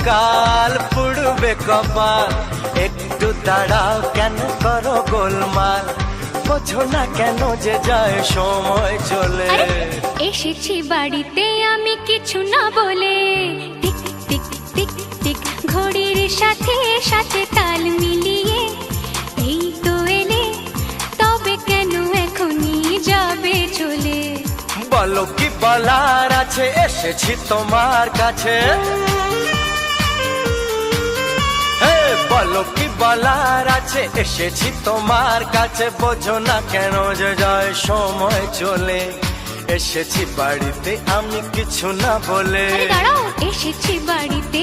কাল পুড়বে কপাল, একটু দাঁড়াও কেন করো গোলমাল, বোঝো না কেন যে যায় সময় চলে। এসেছি বাড়িতে আমি কিছু না বলে, টিক টিক টিক টিক ঘড়ির সাথে সাথে তাল মিলিয়ে, এই তো এলে তবে কেন এখনই যাবে চলে। বলো কি বলার আছে, এসেছি তোমার কাছে। বলো কি বলার আছে, এসেছি তোমার কাছে, বোঝো না কেন যে যায় সময় চলে। এসেছি বাড়িতে আমি কিছু না বলে। দাঁড়াও, এসেছি বাড়িতে